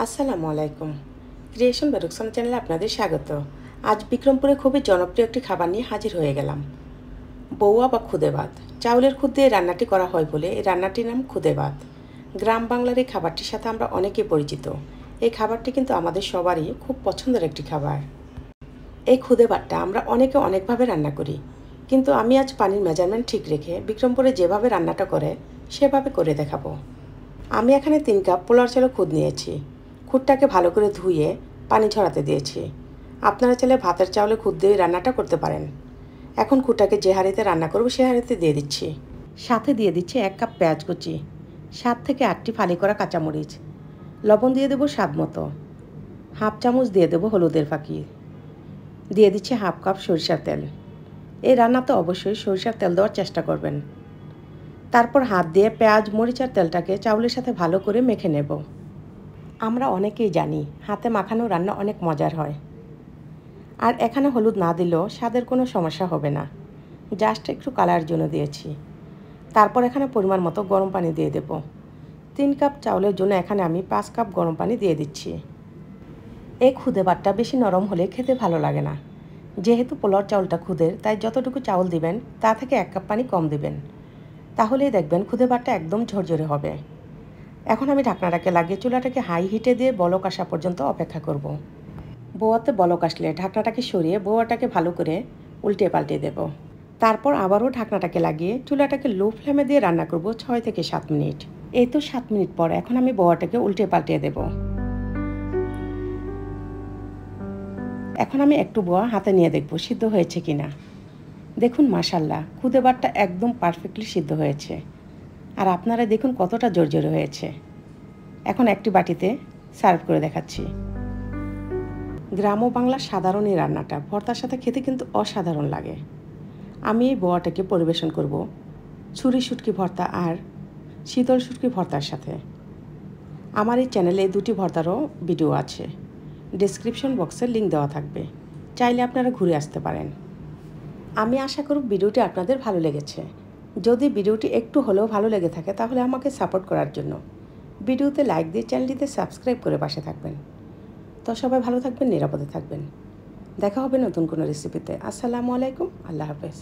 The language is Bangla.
আসসালামু আলাইকুম। ক্রিয়েশন বাই রুকসানা চ্যানেলে আপনাদের স্বাগত। আজ বিক্রমপুরে খুবই জনপ্রিয় একটি খাবার নিয়ে হাজির হয়ে গেলাম, বৌয়া বা খুদে ভাত। চাউলের খুদ দিয়ে রান্নাটি করা হয় বলে এই রান্নাটির নাম খুদে ভাত। গ্রাম বাংলার এই খাবারটির সাথে আমরা অনেকেই পরিচিত। এই খাবারটি কিন্তু আমাদের সবারই খুব পছন্দের একটি খাবার। এই খুদে ভাতটা আমরা অনেকে অনেকভাবে রান্না করি, কিন্তু আমি আজ পানির মেজারমেন্ট ঠিক রেখে বিক্রমপুরে যেভাবে রান্নাটা করে সেভাবে করে দেখাবো। আমি এখানে 3 কাপ পোলার চালের খুদ নিয়েছি। খুদটাকে ভালো করে ধুয়ে পানি ঝরাতে দিয়েছি। আপনারা চাইলে ভাতের চাউলে খুদ দিয়ে রান্নাটা করতে পারেন। এখন খুদটাকে যে হাঁড়িতে রান্না করব সে হাঁড়িতে দিয়ে দিচ্ছি। সাথে দিয়ে দিচ্ছি 1 কাপ পেঁয়াজ কুচি, 7 থেকে 8টি ফালি করা কাঁচামরিচ, লবণ দিয়ে দেবো স্বাদ মতো, হাফ চামচ দিয়ে দেবো হলুদের ফাঁকি, দিয়ে দিচ্ছি হাফ কাপ সরিষার তেল। এই রান্নাতে অবশ্যই সরিষার তেল দেওয়ার চেষ্টা করবেন। তারপর হাত দিয়ে পেঁয়াজ মরিচ আর তেলটাকে চাউলের সাথে ভালো করে মেখে নেব। আমরা অনেকেই জানি হাতে মাখানো রান্না অনেক মজার হয়। আর এখানে হলুদ না দিলেও স্বাদের কোনো সমস্যা হবে না, জাস্ট একটু কালার জন্য দিয়েছি। তারপর এখানে পরিমাণ মতো গরম পানি দিয়ে দেব। 3 কাপ চাউলের জন্য এখানে আমি 5 কাপ গরম পানি দিয়ে দিচ্ছি। এই খুদে ভাতটা বেশি নরম হলে খেতে ভালো লাগে না। যেহেতু পোলাওর চাউলটা খুদের, তাই যতটুকু চাউল দিবেন তা থেকে 1 কাপ পানি কম দিবেন, তাহলেই দেখবেন খুদে ভাতটা একদম ঝরঝরে হবে। এখন আমি ঢাকনাটাকে লাগিয়ে চুলাটাকে হাই হিটে দিয়ে বলক আসা পর্যন্ত অপেক্ষা করব। বৌয়াতে বলক আসলে ঢাকনাটাকে সরিয়ে বৌয়াটাকে ভালো করে উল্টে পাল্টে দেব। তারপর আবারও ঢাকনাটাকে লাগিয়ে চুলাটাকে লো ফ্লেমে দিয়ে রান্না করব 6 থেকে 7 মিনিট। এই তো 7 মিনিট পর এখন আমি বৌয়াটাকে উল্টে পাল্টে দেব। এখন আমি একটু বৌয়া হাতে নিয়ে দেখব সিদ্ধ হয়েছে কিনা। দেখুন মাশাল্লাহ, খুদে ভাতটা একদম পারফেক্টলি সিদ্ধ হয়েছে। আর আপনারা দেখুন কতটা জোরজোরে হয়েছে। এখন একটি বাটিতে সার্ভ করে দেখাচ্ছি। গ্রাম ও বাংলার সাধারণ এই রান্নাটা ভর্তার সাথে খেতে কিন্তু অসাধারণ লাগে। আমি এই বোয়াটাকে পরিবেশন করব ছুরি শুটকি ভর্তা আর শীতল শুটকি ভর্তার সাথে। আমার এই চ্যানেলে এই দুটি ভর্তারও ভিডিও আছে, ডেসক্রিপশন বক্সে লিঙ্ক দেওয়া থাকবে, চাইলে আপনারা ঘুরে আসতে পারেন। আমি আশা করব ভিডিওটি আপনাদের ভালো লেগেছে। যদি ভিডিওটি একটু হলেও ভালো লেগে থাকে তাহলে আমাকে সাপোর্ট করার জন্য ভিডিওতে লাইক দিয়ে চ্যানেলটিতে সাবস্ক্রাইব করে পাশে থাকবেন। তো সবাই ভালো থাকবেন, নিরাপদে থাকবেন। দেখা হবে নতুন কোনো রেসিপিতে। আসসালামু আলাইকুম, আল্লাহ হাফেজ।